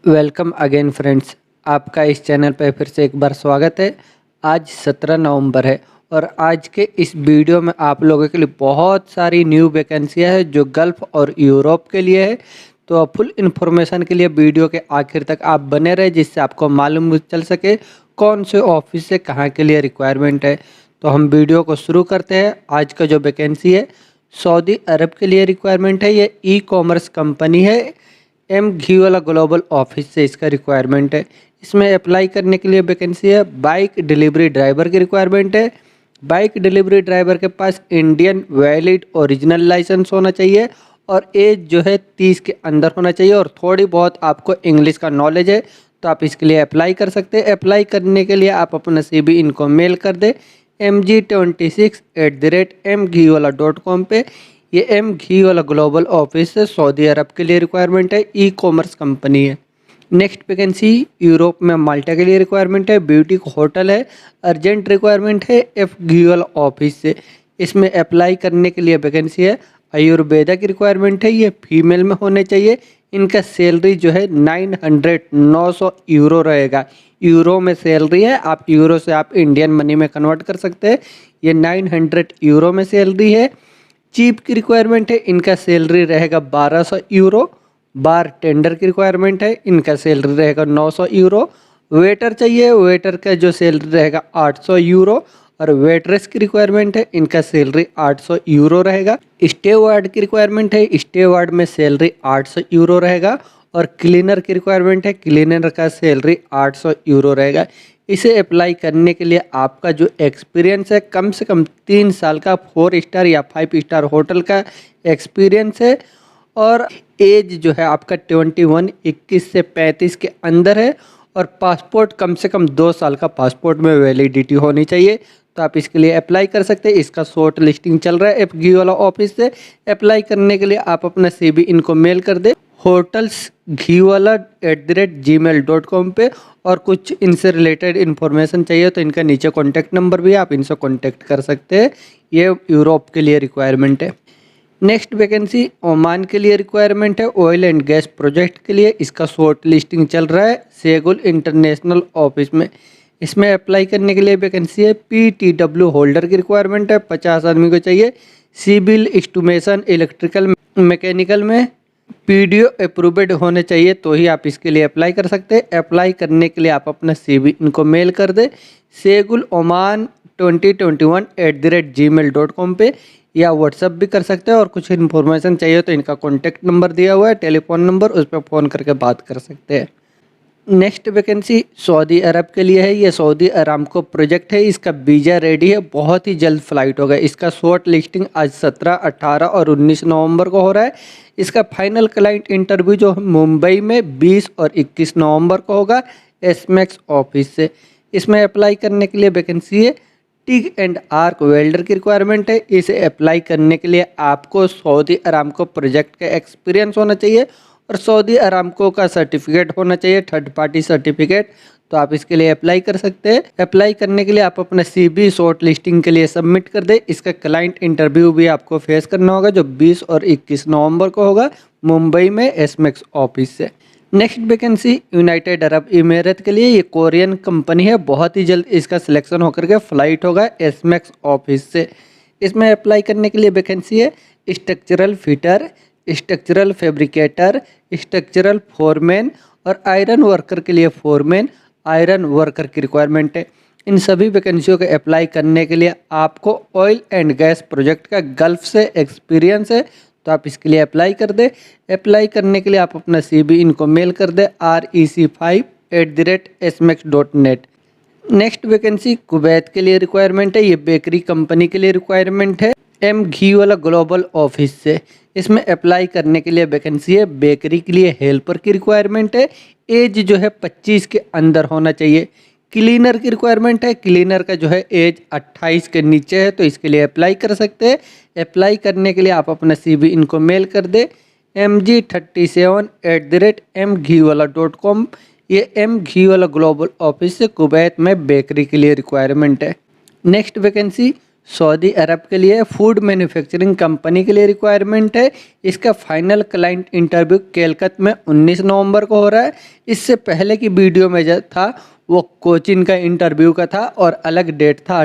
Welcome again friends. आपका इस channel पर फिर से एक बार स्वागत है। आज 17 नवंबर है और आज के इस वीडियो में आप लोगों के लिए बहुत सारी न्यू वैकेंसियां हैं जो गल्फ़ और यूरोप के लिए है। तो फुल इन्फॉर्मेशन के लिए वीडियो के आखिर तक आप बने रहे, जिससे आपको मालूम चल सके कौन से ऑफिस से कहाँ के लिए रिक्वायरमेंट है। तो हम वीडियो को शुरू करते हैं। आज का जो वैकेंसी है सऊदी अरब के लिए रिक्वायरमेंट है। ये ई कॉमर्स कंपनी है। एम घी वाला ग्लोबल ऑफिस से इसका रिक्वायरमेंट है। इसमें अप्लाई करने के लिए वैकेंसी है। बाइक डिलीवरी ड्राइवर की रिक्वायरमेंट है। बाइक डिलीवरी ड्राइवर के पास इंडियन वैलिड ओरिजिनल लाइसेंस होना चाहिए और एज जो है 30 के अंदर होना चाहिए और थोड़ी बहुत आपको इंग्लिश का नॉलेज है तो आप इसके लिए अप्लाई कर सकते हैं। अप्लाई करने के लिए आप अपना CV इनको मेल कर दें mg26@mghiwala.com पे। ये एम घी वाला ग्लोबल ऑफिस है, सऊदी अरब के लिए रिक्वायरमेंट है, ई कॉमर्स कंपनी है। नेक्स्ट वैकेंसी यूरोप में माल्टा के लिए रिक्वायरमेंट है। ब्यूटी होटल है, अर्जेंट रिक्वायरमेंट है एफ घी वाला ऑफिस से। इसमें अप्लाई करने के लिए वैकेंसी है। आयुर्वेदा की रिक्वायरमेंट है, ये फीमेल में होने चाहिए। इनका सैलरी जो है 900 यूरो रहेगा। यूरो में सैलरी है, आप यूरो से आप इंडियन मनी में कन्वर्ट कर सकते हैं। ये 900 यूरो में सैलरी है। चीफ की रिक्वायरमेंट है, इनका सैलरी रहेगा 1200 यूरो। बार टेंडर की रिक्वायरमेंट है, इनका सैलरी रहेगा 900 यूरो। वेटर चाहिए, वेटर का जो सैलरी रहेगा 800 यूरो। और वेटरेस की रिक्वायरमेंट है, इनका सैलरी 800 यूरो रहेगा। स्टेवार्ड की रिक्वायरमेंट है, स्टेवार्ड में सैलरी 800 यूरो रहेगा। और क्लीनर की रिक्वायरमेंट है, क्लीनर का सैलरी 800 यूरो रहेगा। इसे अप्लाई करने के लिए आपका जो एक्सपीरियंस है कम से कम 3 साल का 4 स्टार या 5 स्टार होटल का एक्सपीरियंस है। और एज जो है आपका 21 से 35 के अंदर है। और पासपोर्ट कम से कम 2 साल का पासपोर्ट में वैलिडिटी होनी चाहिए। तो आप इसके लिए अप्लाई कर सकते हैं। इसका शॉर्ट लिस्टिंग चल रहा है एफ घी वाला ऑफिस से। अप्लाई करने के लिए आप अपना CV इनको मेल कर दे hotelsghiwala@gmail.com पे। और कुछ इनसे रिलेटेड इन्फॉर्मेशन चाहिए तो इनका नीचे कॉन्टैक्ट नंबर भी है, आप इनसे कॉन्टैक्ट कर सकते हैं। ये यूरोप के लिए रिक्वायरमेंट है। नेक्स्ट वैकेंसी ओमान के लिए रिक्वायरमेंट है, ऑयल एंड गैस प्रोजेक्ट के लिए। इसका शॉर्ट लिस्टिंग चल रहा है सेगुल इंटरनेशनल ऑफिस में। इसमें अप्लाई करने के लिए वैकेंसी है। PTW होल्डर की रिक्वायरमेंट है, 50 आदमी को चाहिए। सिविल इंस्ट्रूमेशन इलेक्ट्रिकल मैकेनिकल में PDO अप्रूव्ड होने चाहिए तो ही आप इसके लिए अप्लाई कर सकते हैं। अप्लाई करने के लिए आप अपना CV इनको मेल कर दें सेगुल ओमान 2021@gmail.com पे, या व्हाट्सअप भी कर सकते हैं। और कुछ इन्फॉर्मेशन चाहिए तो इनका कॉन्टैक्ट नंबर दिया हुआ है, टेलीफोन नंबर, उस पर फ़ोन करके बात कर सकते हैं। नेक्स्ट वैकेंसी सऊदी अरब के लिए है। ये सऊदी अरामको प्रोजेक्ट है, इसका वीज़ा रेडी है, बहुत ही जल्द फ्लाइट होगा। इसका शॉर्ट लिस्टिंग आज 17, 18 और 19 नवंबर को हो रहा है। इसका फाइनल क्लाइंट इंटरव्यू जो मुंबई में 20 और 21 नवंबर को होगा SMAX ऑफिस से। इसमें अप्लाई करने के लिए वैकेंसी है। टिग एंड आर्क वेल्डर की रिक्वायरमेंट है। इसे अप्लाई करने के लिए आपको सऊदी अरामको प्रोजेक्ट का एक्सपीरियंस होना चाहिए और सऊदी अरामको का सर्टिफिकेट होना चाहिए, थर्ड पार्टी सर्टिफिकेट। तो आप इसके लिए अप्लाई कर सकते हैं। अप्लाई करने के लिए आप अपना CV शॉर्ट लिस्टिंग के लिए सबमिट कर दें। इसका क्लाइंट इंटरव्यू भी आपको फेस करना होगा जो 20 और 21 नवंबर को होगा मुंबई में SMAX ऑफिस से। Next vacancy United Arab emirate के लिए। ये कोरियन कंपनी है, बहुत ही जल्द इसका सिलेक्शन होकर के फ्लाइट होगा SMAX ऑफिस से। इसमें अप्लाई करने के लिए वैकेंसी है structural fitter, structural fabricator, structural foreman और आयरन वर्कर के लिए फोरमैन, आयरन वर्कर की रिक्वायरमेंट है। इन सभी वैकेंसियों के अप्लाई करने के लिए आपको ऑयल एंड गैस प्रोजेक्ट का गल्फ से एक्सपीरियंस है तो आप इसके लिए अप्लाई कर दें। अप्लाई करने के लिए आप अपना CV इनको मेल कर दें rec5@smax.net। नेक्स्ट वैकेंसी कुवैत के लिए रिक्वायरमेंट है। ये बेकरी कंपनी के लिए रिक्वायरमेंट है एम घी वाला ग्लोबल ऑफिस से। इसमें अप्लाई करने के लिए वैकेंसी है। बेकरी के लिए हेल्पर की रिक्वायरमेंट है। एज जो है 25 के अंदर होना चाहिए। क्लीनर की रिक्वायरमेंट है। क्लीनर का जो है एज 28 के नीचे है तो इसके लिए अप्लाई कर सकते हैं। अप्लाई करने के लिए आप अपना CV इनको मेल कर दें mg37@mghiwala.com। ये एम घी वाला ग्लोबल ऑफिस से कुवैत में बेकरी के लिए रिक्वायरमेंट है। नेक्स्ट वैकेंसी सऊदी अरब के लिए फूड मैन्युफैक्चरिंग कंपनी के लिए रिक्वायरमेंट है। इसका फाइनल क्लाइंट इंटरव्यू कैलकत में 19 नवंबर को हो रहा है। इससे पहले की वीडियो में जो था वो कोचिन का इंटरव्यू का था और अलग डेट था,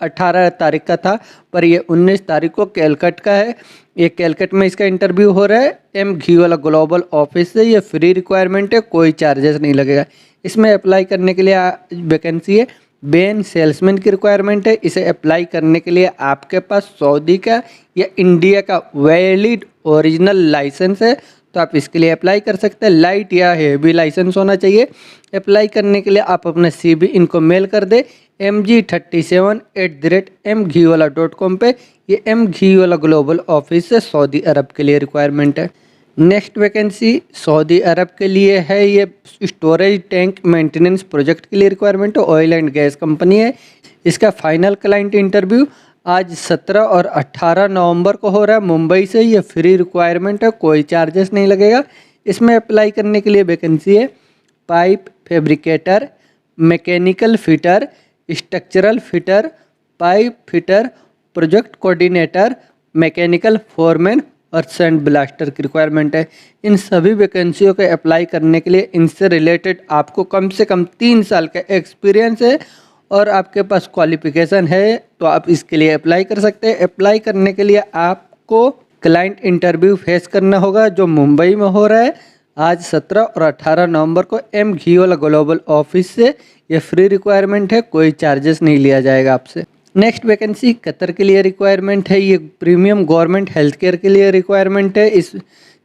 18 तारीख का था, पर ये 19 तारीख को कैलकट का है। ये कैलकट में इसका इंटरव्यू हो रहा है। एम घी वाला ग्लोबल ऑफिस से। ये फ्री रिक्वायरमेंट है, कोई चार्जेस नहीं लगेगा। इसमें अप्लाई करने के लिए वैकेंसी है बेन सेल्समैन की रिक्वायरमेंट है। इसे अप्लाई करने के लिए आपके पास सऊदी का या इंडिया का वैलिड ओरिजिनल लाइसेंस है तो आप इसके लिए अप्लाई कर सकते हैं। लाइट या हेवी लाइसेंस होना चाहिए। अप्लाई करने के लिए आप अपना CV इनको मेल कर दे mg37@mghiwala.com पे। ये M घीवाला ग्लोबल ऑफिस से सऊदी अरब के लिए रिक्वायरमेंट है। नेक्स्ट वैकेंसी सऊदी अरब के लिए है। ये स्टोरेज टैंक मेंटेनेंस प्रोजेक्ट के लिए रिक्वायरमेंट है। ऑयल एंड गैस कंपनी है। इसका फाइनल क्लाइंट इंटरव्यू आज 17 और 18 नवंबर को हो रहा है मुंबई से। ये फ्री रिक्वायरमेंट है, कोई चार्जेस नहीं लगेगा। इसमें अप्लाई करने के लिए वैकेंसी है pipe fabricator, mechanical fitter, structural fitter, pipe fitter, project coordinator, mechanical foreman और सैंड ब्लास्टर की रिक्वायरमेंट है। इन सभी वैकेंसियों के अप्लाई करने के लिए इनसे रिलेटेड आपको कम से कम 3 साल का एक्सपीरियंस है और आपके पास क्वालिफिकेशन है तो आप इसके लिए अप्लाई कर सकते हैं। अप्लाई करने के लिए आपको क्लाइंट इंटरव्यू फेस करना होगा जो मुंबई में हो रहा है आज 17 और 18 नवंबर को एम घीवाला ग्लोबल ऑफिस से। ये फ्री रिक्वायरमेंट है, कोई चार्जेस नहीं लिया जाएगा आपसे। नेक्स्ट वैकेंसी कतर के लिए रिक्वायरमेंट है। ये प्रीमियम गवर्नमेंट हेल्थ केयर के लिए रिक्वायरमेंट है इस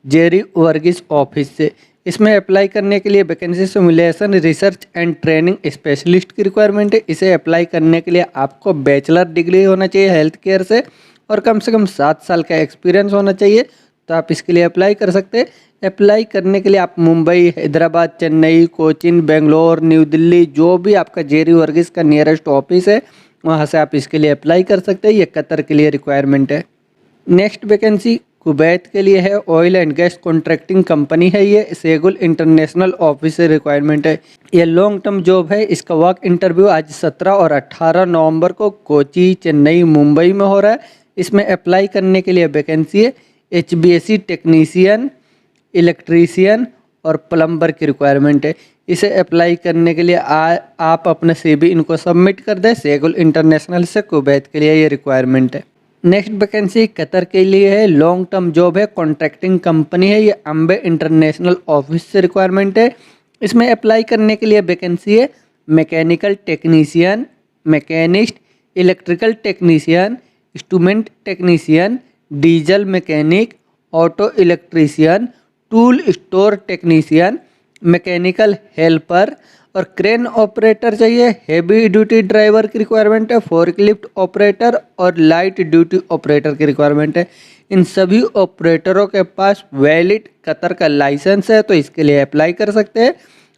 जेरी वर्गीस ऑफिस से। इसमें अप्लाई करने के लिए vacancy simulation research and training specialist की रिक्वायरमेंट है। इसे अप्लाई करने के लिए आपको बैचलर डिग्री होना चाहिए हेल्थ केयर से और कम से कम 7 साल का एक्सपीरियंस होना चाहिए तो आप इसके लिए अप्लाई कर सकते हैं। अप्लाई करने के लिए आप मुंबई, हैदराबाद, चेन्नई, कोचिन, बेंगलोर, न्यू दिल्ली, जो भी आपका जेरी वर्गीस का नियरेस्ट ऑफिस है वहाँ से आप इसके लिए अप्लाई कर सकते हैं। ये कतर के लिए रिक्वायरमेंट है। नेक्स्ट वैकेंसी कुवैत के लिए है। Oil and gas contracting company है। ये सेगुल इंटरनेशनल ऑफिस से रिक्वायरमेंट है। ये लॉन्ग टर्म जॉब है। इसका वर्क इंटरव्यू आज 17 और 18 नवंबर को कोची, चेन्नई, मुंबई में हो रहा है। इसमें अप्लाई करने के लिए वैकेंसी है HVAC टेक्नीशियन, इलेक्ट्रीशियन और प्लम्बर की रिक्वायरमेंट है। इसे अप्लाई करने के लिए आप अपना CV इनको सबमिट कर दें। सेगुल इंटरनेशनल से कुवैत के लिए ये रिक्वायरमेंट है। नेक्स्ट वैकेंसी कतर के लिए है। लॉन्ग टर्म जॉब है, कॉन्ट्रैक्टिंग कंपनी है। ये अम्बे इंटरनेशनल ऑफिस से रिक्वायरमेंट है। इसमें अप्लाई करने के लिए वैकेंसी है mechanical technician, machinist, electrical technician, instrument technician, diesel mechanic, auto electrician, tool store technician, mechanical helper और क्रेन ऑपरेटर चाहिए। हेवी ड्यूटी ड्राइवर की रिक्वायरमेंट है। फोर्कलिफ्ट ऑपरेटर और लाइट ड्यूटी ऑपरेटर की रिक्वायरमेंट है। इन सभी ऑपरेटरों के पास वैलिड कतर का लाइसेंस है तो इसके लिए अप्लाई कर सकते हैं।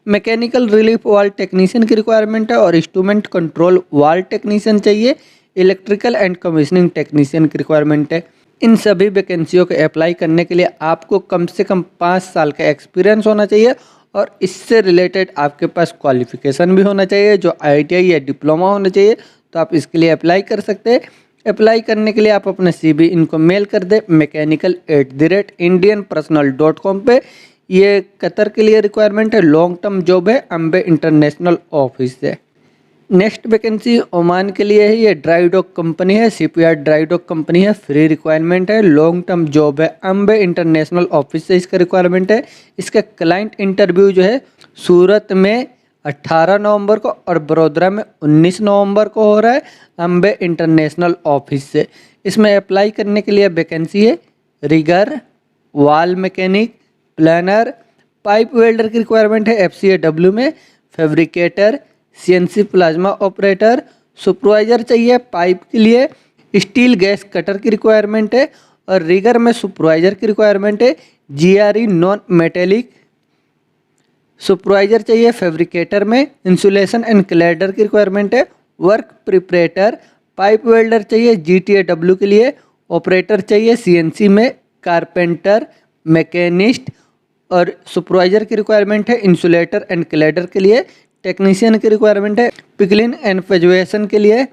मैकेनिकल रिलीफ वाल टेक्नीशियन की रिक्वायरमेंट है और इंस्ट्रूमेंट कंट्रोल वाल टेक्नीशियन चाहिए। इलेक्ट्रिकल एंड कमीशनिंग टेक्नीशियन की रिक्वायरमेंट है। इन सभी वैकेंसियों के अप्लाई करने के लिए आपको कम से कम 5 साल का एक्सपीरियंस होना चाहिए और इससे रिलेटेड आपके पास क्वालिफिकेशन भी होना चाहिए जो ITI या डिप्लोमा होना चाहिए तो आप इसके लिए अप्लाई कर सकते हैं। अप्लाई करने के लिए आप अपना CV इनको मेल कर दें mechanical@indianpersonal.com पे। ये कतर के लिए रिक्वायरमेंट है। लॉन्ग टर्म जॉब है अम्बे इंटरनेशनल ऑफिस से। नेक्स्ट वैकेंसी ओमान के लिए है। ये ड्राई डॉक कंपनी है, शिपयार्ड ड्राई डॉक कंपनी है। फ्री रिक्वायरमेंट है। लॉन्ग टर्म जॉब है अम्बे इंटरनेशनल ऑफिस से इसका रिक्वायरमेंट है। इसका क्लाइंट इंटरव्यू जो है सूरत में 18 नवंबर को और बड़ोदरा में 19 नवंबर को हो रहा है अम्बे इंटरनेशनल ऑफिस से। इसमें अप्लाई करने के लिए वैकेंसी है रिगर, वाल मैकेनिक, प्लानर, पाइप वेल्डर की रिक्वायरमेंट है FCAW में, fabricator, CNC plasma operator, supervisor चाहिए पाइप के लिए, स्टील गैस कटर की रिक्वायरमेंट है और रिगर में सुपरवाइजर की रिक्वायरमेंट है। GRE नॉन मेटेलिक सुपरवाइजर चाहिए। फैब्रिकेटर में इंसुलेशन एंड क्लैडर की रिक्वायरमेंट है। वर्क प्रिपरेटर, पाइप वेल्डर चाहिए GTAW के लिए। ऑपरेटर चाहिए CNC में, कारपेंटर, मैकेनिस्ट और सुपरवाइजर की रिक्वायरमेंट है इंसुलेटर एंड क्लैडर के लिए। टेक्नीशियन की रिक्वायरमेंट है पिकलिंग एंड फेजुएशन के लिए।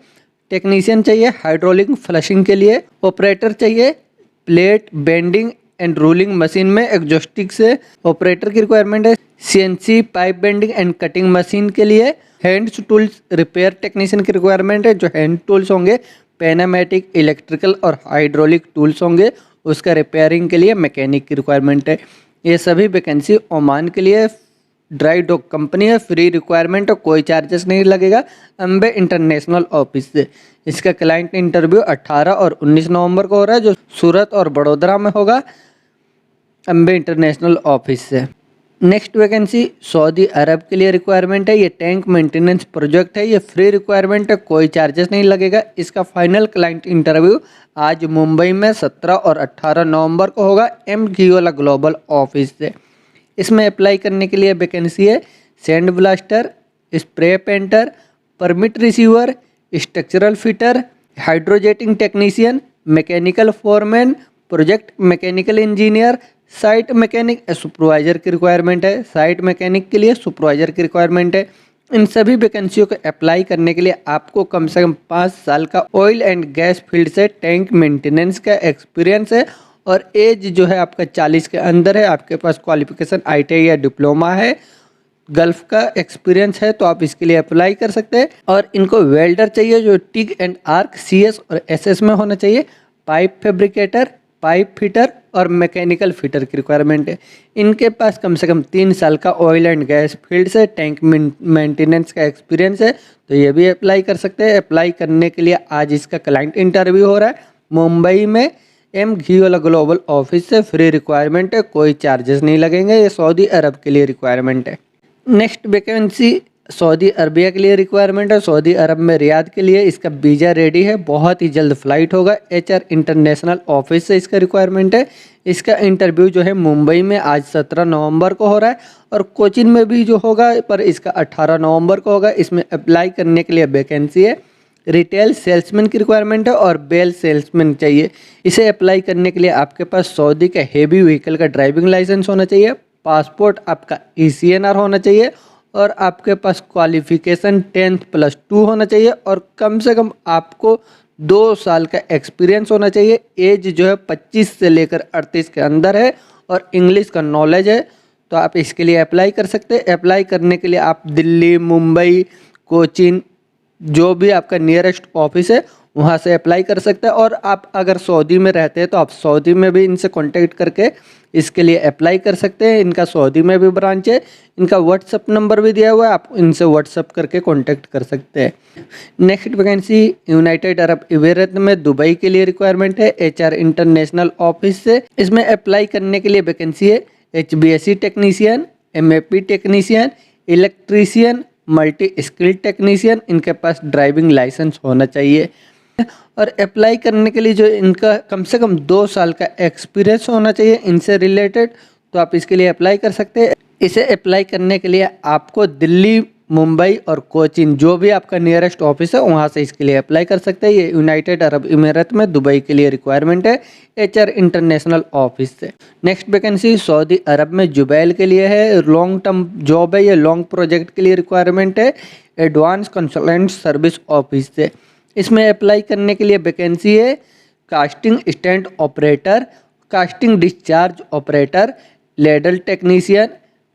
टेक्नीशियन चाहिए हाइड्रोलिक फ्लशिंग के लिए, ऑपरेटर चाहिए plate bending and rolling machine में एग्जॉस्टिक से ऑपरेटर की रिक्वायरमेंट है, CNC pipe bending and cutting machine के लिए हैंड्स टूल्स रिपेयर टेक्नीशियन की रिक्वायरमेंट है, जो हैंड टूल्स होंगे पेनामेटिक इलेक्ट्रिकल और हाइड्रोलिक टूल्स होंगे उसका रिपेयरिंग के लिए मैकेनिक की रिक्वायरमेंट है। ये सभी वैकेंसी ओमान के लिए ड्राई डॉक कंपनी है, फ्री रिक्वायरमेंट है, कोई चार्जेस नहीं लगेगा, अम्बे इंटरनेशनल ऑफिस से। इसका क्लाइंट इंटरव्यू 18 और 19 नवंबर को हो रहा है, जो सूरत और बड़ोदरा में होगा, अम्बे इंटरनेशनल ऑफिस से। नेक्स्ट वैकेंसी सऊदी अरब के लिए रिक्वायरमेंट है, ये टैंक मेंटेनेंस प्रोजेक्ट है, ये फ्री रिक्वायरमेंट है, कोई चार्जेस नहीं लगेगा। इसका फाइनल क्लाइंट इंटरव्यू आज मुंबई में 17 और 18 नवंबर को होगा, एम घीओला ग्लोबल ऑफिस से। इसमें अप्लाई करने के लिए वैकेंसी है sand blaster, spray painter, permit receiver, structural fitter, hydrojetting technician, mechanical foreman, project mechanical engineer, site mechanic, supervisor की रिक्वायरमेंट है। साइट मैकेनिक के लिए सुपरवाइजर की रिक्वायरमेंट है। इन सभी वैकेंसियों को अप्लाई करने के लिए आपको कम से कम 5 साल का ऑयल एंड गैस फील्ड से टैंक मेंटेनेंस का एक्सपीरियंस है और एज जो है आपका 40 के अंदर है, आपके पास क्वालिफिकेशन ITI या डिप्लोमा है, गल्फ का एक्सपीरियंस है तो आप इसके लिए अप्लाई कर सकते हैं। और इनको वेल्डर चाहिए जो टिग एंड आर्क CS और SS में होना चाहिए, पाइप फैब्रिकेटर, पाइप फिटर और मैकेनिकल फिटर की रिक्वायरमेंट है। इनके पास कम से कम 3 साल का ऑयल एंड गैस फील्ड से टैंक मेंटेनेंस का एक्सपीरियंस है, तो ये भी अप्लाई कर सकते हैं। अप्लाई करने के लिए आज इसका क्लाइंट इंटरव्यू हो रहा है मुंबई में, एम घीओला ग्लोबल ऑफिस से। फ्री रिक्वायरमेंट है, कोई चार्जेस नहीं लगेंगे, ये सऊदी अरब के लिए रिक्वायरमेंट है। नेक्स्ट वैकेंसी सऊदी अरबिया के लिए रिक्वायरमेंट है, सऊदी अरब में रियाद के लिए। इसका वीज़ा रेडी है, बहुत ही जल्द फ्लाइट होगा, HR इंटरनेशनल ऑफिस से इसका रिक्वायरमेंट है। इसका इंटरव्यू जो है मुंबई में आज 17 नवंबर को हो रहा है और कोचिन में भी जो होगा पर इसका 18 नवंबर को होगा। इसमें अप्लाई करने के लिए वैकेंसी है रिटेल सेल्समैन की रिक्वायरमेंट है और बेल सेल्समैन चाहिए। इसे अप्लाई करने के लिए आपके पास सऊदी का हेवी व्हीकल का ड्राइविंग लाइसेंस होना चाहिए, पासपोर्ट आपका ECNR होना चाहिए और आपके पास क्वालिफिकेशन 10th+2 होना चाहिए और कम से कम आपको 2 साल का एक्सपीरियंस होना चाहिए। एज जो है 25 से लेकर 38 के अंदर है और इंग्लिश का नॉलेज है, तो आप इसके लिए अप्लाई कर सकते हैं। अप्लाई करने के लिए आप दिल्ली, मुंबई, कोचीन, जो भी आपका नियरेस्ट ऑफिस है वहाँ से अप्लाई कर सकते हैं। और आप अगर सऊदी में रहते हैं तो आप सऊदी में भी इनसे कांटेक्ट करके इसके लिए अप्लाई कर सकते हैं। इनका सऊदी में भी ब्रांच है, इनका व्हाट्सअप नंबर भी दिया हुआ है, आप इनसे व्हाट्सअप करके कांटेक्ट कर सकते हैं। Next vacancy United Arab emirate में दुबई के लिए रिक्वायरमेंट है, HR इंटरनेशनल ऑफिस से। इसमें अप्लाई करने के लिए वैकेंसी है HBSc technician, MAP technician, electrician, multi skill technician. इनके पास ड्राइविंग लाइसेंस होना चाहिए और अप्लाई करने के लिए जो इनका कम से कम 2 साल का एक्सपीरियंस होना चाहिए इनसे रिलेटेड, तो आप इसके लिए अप्लाई कर सकते हैं। इसे अप्लाई करने के लिए आपको दिल्ली, मुंबई और कोचीन, जो भी आपका नियरेस्ट ऑफिस है वहाँ से इसके लिए अप्लाई कर सकते हैं। ये यूनाइटेड अरब इमिरेट में दुबई के लिए रिक्वायरमेंट है, HR इंटरनेशनल ऑफिस से। नेक्स्ट वैकेंसी सऊदी अरब में जुबैल के लिए है, लॉन्ग टर्म जॉब है, ये लॉन्ग प्रोजेक्ट के लिए रिक्वायरमेंट है, एडवांस कंसल्टेंट सर्विस ऑफिस से। इसमें अप्लाई करने के लिए वैकेंसी है casting stand operator, casting discharge operator, ladle technician,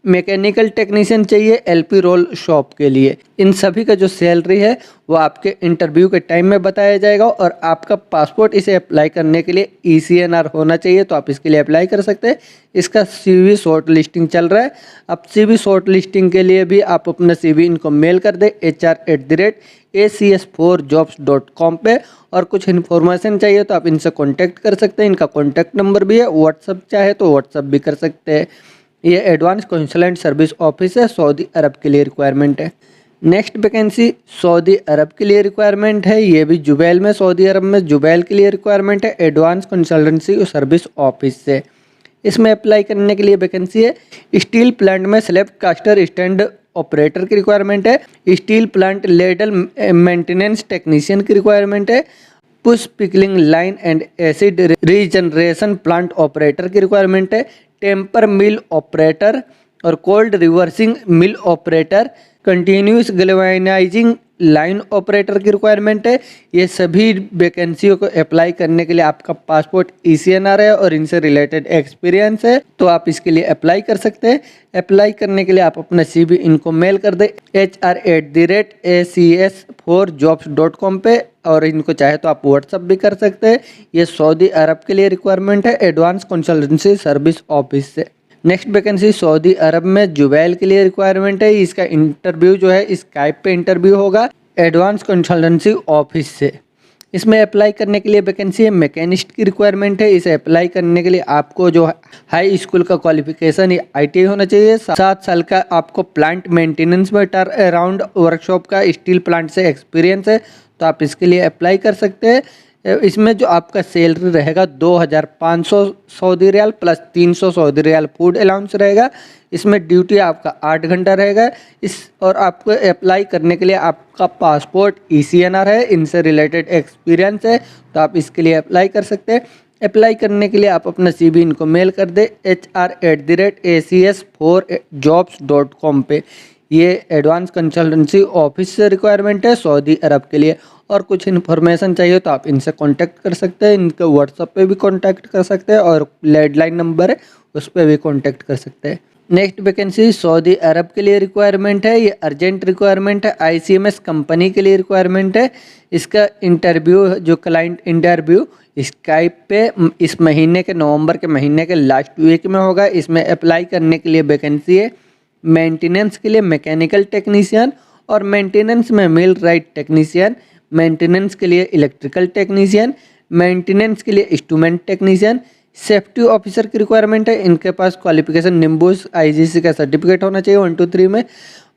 mechanical technician चाहिए LP रोल शॉप के लिए। इन सभी का जो सैलरी है वो आपके इंटरव्यू के टाइम में बताया जाएगा और आपका पासपोर्ट इसे अप्लाई करने के लिए ECNR होना चाहिए, तो आप इसके लिए अप्लाई कर सकते हैं। इसका CV शॉर्ट लिस्टिंग चल रहा है, अब CV शॉर्ट लिस्टिंग के लिए भी आप अपना CV इनको मेल कर दें HR@acs4jobs.com पे। और कुछ इन्फॉर्मेशन चाहिए तो आप इनसे कॉन्टैक्ट कर सकते हैं, इनका कॉन्टैक्ट नंबर भी है, व्हाट्सअप चाहे तो व्हाट्सअप भी कर सकते हैं। ये एडवांस कंसल्टेंट सर्विस ऑफिस है, सऊदी अरब के लिए रिक्वायरमेंट है। नेक्स्ट वैकेंसी सऊदी अरब के लिए रिक्वायरमेंट है, ये भी जुबैल में, सऊदी अरब में जुबैल के लिए रिक्वायरमेंट है, एडवांस कंसल्टेंसी सर्विस ऑफिस से। इसमें अप्लाई करने के लिए वैकेंसी है स्टील प्लांट में स्लैब कास्टर स्टैंड ऑपरेटर की रिक्वायरमेंट है, steel plant ladle maintenance technician की रिक्वायरमेंट है, push pickling line and acid regeneration plant operator की रिक्वायरमेंट है, टेम्पर मिल ऑपरेटर और cold reversing mill operator, continuous galvanising line operator की requirement है। ये सभी वैकेंसियों को अप्लाई करने के लिए आपका पासपोर्ट ECNR है और इनसे रिलेटेड एक्सपीरियंस है, तो आप इसके लिए अप्लाई कर सकते हैं। अप्लाई करने के लिए आप अपना CV इनको मेल कर दें hr@acs4jobs.com पे, और इनको चाहे तो आप व्हाट्सअप भी कर सकते हैं। ये सऊदी अरब के लिए रिक्वायरमेंट है, एडवांस कंसल्टेंसी सर्विस ऑफिस से। नेक्स्ट वैकेंसी सऊदी अरब में जुबैल के लिए रिक्वायरमेंट है। इसका इंटरव्यू जो है स्काइप पे इंटरव्यू होगा, एडवांस कंसल्टेंसी ऑफिस से। इसमें अप्लाई करने के लिए वैकेंसी है मैकेनिस्ट की रिक्वायरमेंट है। इसे अप्लाई करने के लिए आपको जो हाई स्कूल का क्वालिफिकेशन या ITI होना चाहिए। 7 साल का आपको प्लांट मेंटेनेंस में टर्न अराउंड वर्कशॉप का स्टील प्लांट से एक्सपीरियंस है, तो आप इसके लिए अप्लाई कर सकते हैं। इसमें जो आपका सैलरी रहेगा 2500 Saudi riyal plus 300 Saudi riyal food allowance रहेगा। इसमें ड्यूटी आपका 8 घंटा रहेगा। और आपको अप्लाई करने के लिए आपका पासपोर्ट ECNR है, इनसे रिलेटेड एक्सपीरियंस है, तो आप इसके लिए अप्लाई कर सकते हैं। अप्लाई करने के लिए आप अपना CV इनको मेल कर दें hr@acs4jobs.com पे। ये एडवांस कंसल्टेंसी ऑफिस से रिक्वायरमेंट है सऊदी अरब के लिए। और कुछ इन्फॉर्मेशन चाहिए तो आप इनसे कांटेक्ट कर सकते हैं। इनके व्हाट्सएप पे भी कांटेक्ट कर सकते हैं और लैंडलाइन नंबर है उस पर भी कांटेक्ट कर सकते हैं। नेक्स्ट वैकेंसी सऊदी अरब के लिए रिक्वायरमेंट है। ये अर्जेंट रिक्वायरमेंट है, ICMS कंपनी के लिए रिक्वायरमेंट है। इसका इंटरव्यू जो क्लाइंट इंटरव्यू स्काइप पे इस महीने के नवंबर के महीने के लास्ट वीक में होगा। इसमें अप्लाई करने के लिए वैकेंसी है मेंटेनेंस के लिए मैकेनिकल टेक्नीशियन और मेंटेनेंस में मिल राइट टेक्नीशियन, मेंटेनेंस के लिए इलेक्ट्रिकल टेक्नीशियन, मेंटेनेंस के लिए इंस्ट्रूमेंट टेक्नीशियन, सेफ्टी ऑफिसर की रिक्वायरमेंट है। इनके पास क्वालिफिकेशन निम्बूस IGC का सर्टिफिकेट होना चाहिए 1 2 3 में।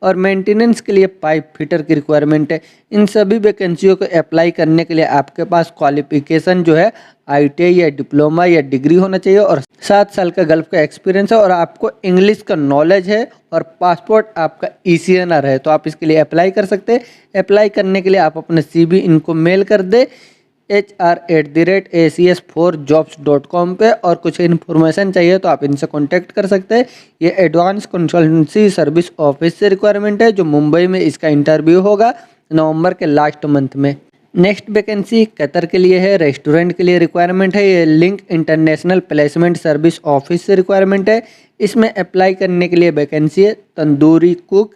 और मेंटेनेंस के लिए पाइप फिटर की रिक्वायरमेंट है। इन सभी वैकेंसियों को अप्लाई करने के लिए आपके पास क्वालिफिकेशन जो है ITI या डिप्लोमा या डिग्री होना चाहिए और 7 साल का गल्फ का एक्सपीरियंस है, और आपको इंग्लिश का नॉलेज है और पासपोर्ट आपका ECNR है, तो आप इसके लिए अप्लाई कर सकते हैं। अप्लाई करने के लिए आप अपना CV इनको मेल कर दे hr@acs4jobs.com पे। और कुछ इन्फॉर्मेशन चाहिए तो आप इनसे कांटेक्ट कर सकते हैं। ये एडवांस कंसल्टेंसी सर्विस ऑफिस से रिक्वायरमेंट है, जो मुंबई में इसका इंटरव्यू होगा नवंबर के लास्ट मंथ में। नेक्स्ट वैकेंसी कतर के लिए है, रेस्टोरेंट के लिए रिक्वायरमेंट है। ये link international placement service office से रिक्वायरमेंट है। इसमें अप्लाई करने के लिए वैकेंसी है tandoori cook,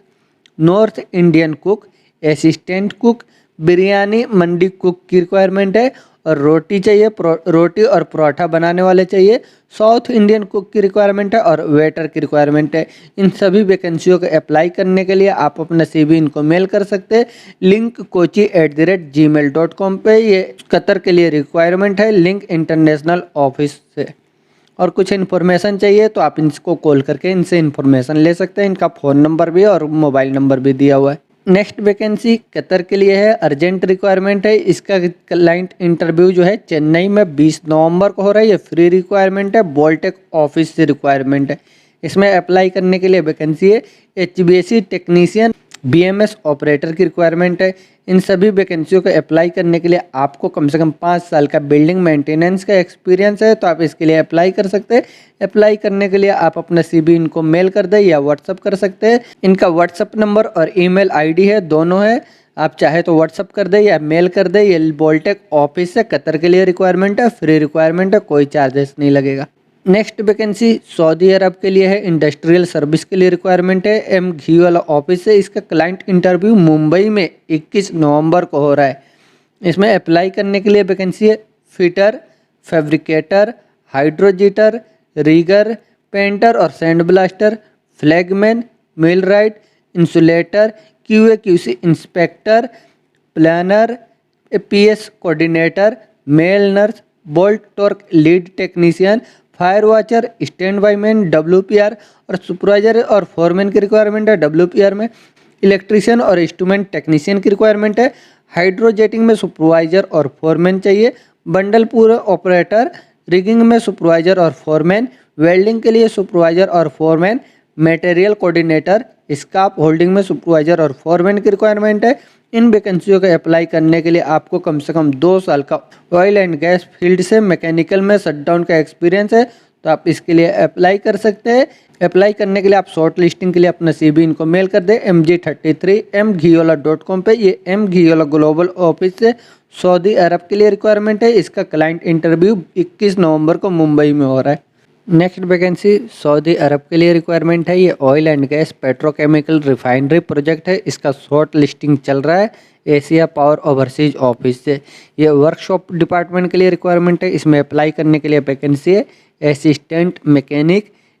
North Indian cook, assistant cook, biryani मंडी कुक की रिक्वायरमेंट है। और रोटी चाहिए, रोटी और पराठा बनाने वाले चाहिए। साउथ इंडियन कुक की रिक्वायरमेंट है और वेटर की रिक्वायरमेंट है। इन सभी वैकेंसियों को अप्लाई करने के लिए आप अपना CV इनको मेल कर सकते हैं लिंक kochi@gmail.com पे। ये कतर के लिए रिक्वायरमेंट है लिंक इंटरनेशनल ऑफिस से। और कुछ इन्फॉर्मेशन चाहिए तो आप इनको कॉल करके इनसे इन्फॉर्मेशन ले सकते हैं। इनका फ़ोन नंबर भी है और मोबाइल नंबर भी दिया हुआ है। नेक्स्ट वैकेंसी कतर के लिए है, अर्जेंट रिक्वायरमेंट है। इसका क्लाइंट इंटरव्यू जो है चेन्नई में 20 नवंबर को हो रहा है। ये फ्री रिक्वायरमेंट है, बोलटेक ऑफिस से रिक्वायरमेंट है। इसमें अप्लाई करने के लिए वैकेंसी है HVAC टेक्नीशियन, BMS ऑपरेटर की रिक्वायरमेंट है। इन सभी वैकेंसियों को अप्लाई करने के लिए आपको कम से कम 5 साल का बिल्डिंग मेंटेनेंस का एक्सपीरियंस है, तो आप इसके लिए अप्लाई कर सकते हैं। अप्लाई करने के लिए आप अपना CV इनको मेल कर दें या व्हाट्सअप कर सकते हैं। इनका व्हाट्सअप नंबर और ईमेल ID है, दोनों है। आप चाहे तो व्हाट्सअप कर दें या मेल कर दें। ये बोलटेक ऑफिस से कतर के लिए रिक्वायरमेंट है, फ्री रिक्वायरमेंट है, कोई चार्जेस नहीं लगेगा। नेक्स्ट वैकेंसी सऊदी अरब के लिए है, इंडस्ट्रियल सर्विस के लिए रिक्वायरमेंट है, M घी वाला ऑफिस से। इसका क्लाइंट इंटरव्यू मुंबई में 21 नवंबर को हो रहा है। इसमें अप्लाई करने के लिए वैकेंसी है fitter, fabricator, hydrojetter, rigger, painter और sand blaster, flagman, millwright, insulator, QA/QC inspector, planner, PS coordinator, male nurse, bolt torque lead technician, fire watcher, stand by man, WPR और सुपरवाइजर और फोरमैन की requirement है। WPR में electrician और instrument technician की requirement है। Hydrojetting में supervisor और फोरमैन चाहिए। बंडल पूरा ऑपरेटर, रिगिंग में सुपरवाइजर और फोरमैन, वेल्डिंग के लिए सुपरवाइजर और foreman, material coordinator, scarf holding में सुपरवाइजर और फोरमैन की रिक्वायरमेंट है। इन वैकेंसियों को अप्लाई करने के लिए आपको कम से कम 2 साल का ऑयल एंड गैस फील्ड से मैकेनिकल में शटडाउन का एक्सपीरियंस है, तो आप इसके लिए अप्लाई कर सकते हैं। अप्लाई करने के लिए आप शॉर्ट लिस्टिंग के लिए अपना CV इनको मेल कर दें mg33m.ghiyola.com पे। ये M घियोला ग्लोबल ऑफिस से सऊदी अरब के लिए रिक्वायरमेंट है। इसका क्लाइंट इंटरव्यू 21 नवंबर को मुंबई में हो रहा है। नेक्स्ट वैकेंसी सऊदी अरब के लिए रिक्वायरमेंट है। ये oil and gas petrochemical refinery project है। इसका शॉर्ट लिस्टिंग चल रहा है एशिया पावर ओवरसीज ऑफिस से। ये वर्कशॉप डिपार्टमेंट के लिए रिक्वायरमेंट है। इसमें अप्लाई करने के लिए वैकेंसी है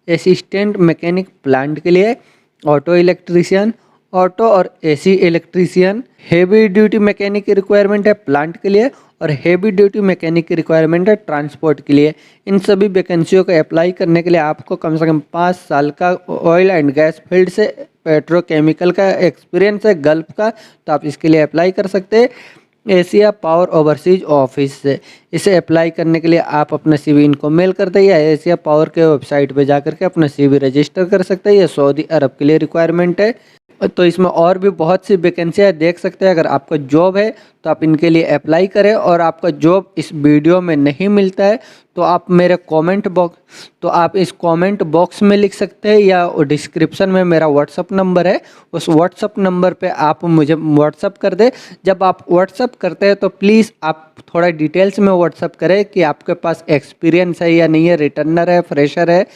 असिस्टेंट मैकेनिक प्लांट के लिए, ऑटो इलेक्ट्रीशियन, ऑटो और AC electrician, heavy duty mechanic की रिक्वायरमेंट है प्लांट के लिए, और हेवी ड्यूटी मैकेनिक की रिक्वायरमेंट है ट्रांसपोर्ट के लिए। इन सभी वैकेंसियों को अप्लाई करने के लिए आपको कम से कम 5 साल का ऑयल एंड गैस फील्ड से पेट्रोकेमिकल का एक्सपीरियंस है गल्फ का, तो आप इसके लिए अप्लाई कर सकते हैं एशिया पावर ओवरसीज ऑफिस से। इसे अप्लाई करने के लिए आप अपना CV इनको मेल कर दें या एशिया पावर के वेबसाइट पे जाकर के अपना CV रजिस्टर कर सकते हैं। ये सऊदी अरब के लिए रिक्वायरमेंट है। तो इसमें और भी बहुत सी वैकेंसियाँ देख सकते हैं। अगर आपका जॉब है तो आप इनके लिए अप्लाई करें, और आपका जॉब इस वीडियो में नहीं मिलता है तो आप इस कमेंट बॉक्स में लिख सकते हैं, या डिस्क्रिप्शन में मेरा व्हाट्सअप नंबर है, उस व्हाट्सअप नंबर पे आप मुझे व्हाट्सअप कर दें। जब आप व्हाट्सअप करते हैं तो प्लीज़ आप थोड़ा डिटेल्स में व्हाट्सअप करें कि आपके पास एक्सपीरियंस है या नहीं है, रिटर्नर है, फ्रेशर है,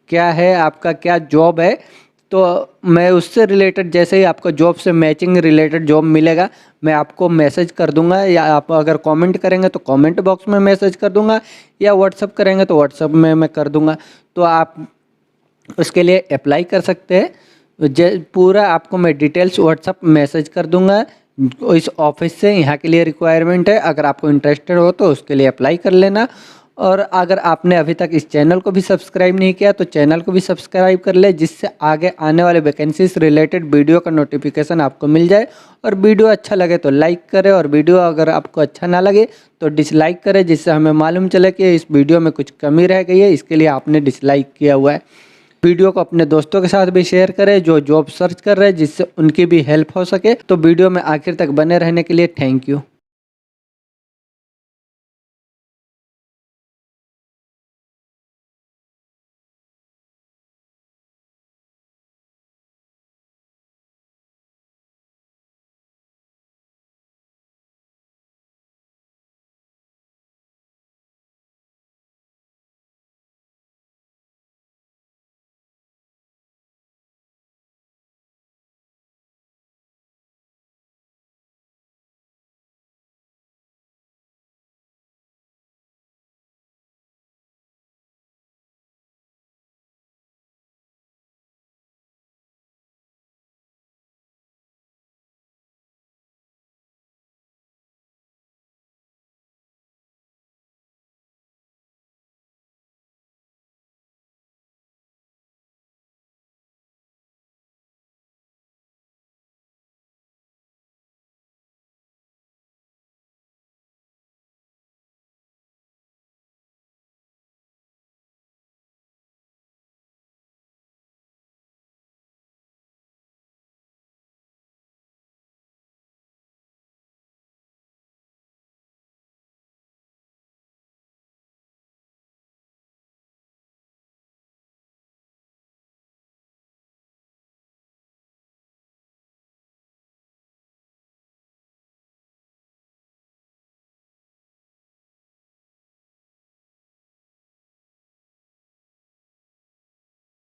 क्या है, आपका क्या जॉब है। तो मैं उससे रिलेटेड जैसे ही आपको जॉब से मैचिंग रिलेटेड जॉब मिलेगा मैं आपको मैसेज कर दूंगा, या आप अगर कमेंट करेंगे तो कमेंट बॉक्स में मैसेज कर दूंगा, या व्हाट्सअप करेंगे तो व्हाट्सअप में मैं कर दूंगा। तो आप उसके लिए अप्लाई कर सकते हैं। पूरा आपको मैं डिटेल्स व्हाट्सअप मैसेज कर दूंगा। इस ऑफिस से यहाँ के लिए रिक्वायरमेंट है। अगर आपको इंटरेस्टेड हो तो उसके लिए अप्लाई कर लेना। और अगर आपने अभी तक इस चैनल को भी सब्सक्राइब नहीं किया तो चैनल को भी सब्सक्राइब कर ले, जिससे आगे आने वाले वैकेंसीज रिलेटेड वीडियो का नोटिफिकेशन आपको मिल जाए। और वीडियो अच्छा लगे तो लाइक करें, और वीडियो अगर आपको अच्छा ना लगे तो डिसलाइक करें, जिससे हमें मालूम चले कि इस वीडियो में कुछ कमी रह गई है, इसके लिए आपने डिसलाइक किया हुआ है। वीडियो को अपने दोस्तों के साथ भी शेयर करें जो जॉब सर्च कर रहे हैं, जिससे उनकी भी हेल्प हो सके। तो वीडियो में आखिर तक बने रहने के लिए थैंक यू।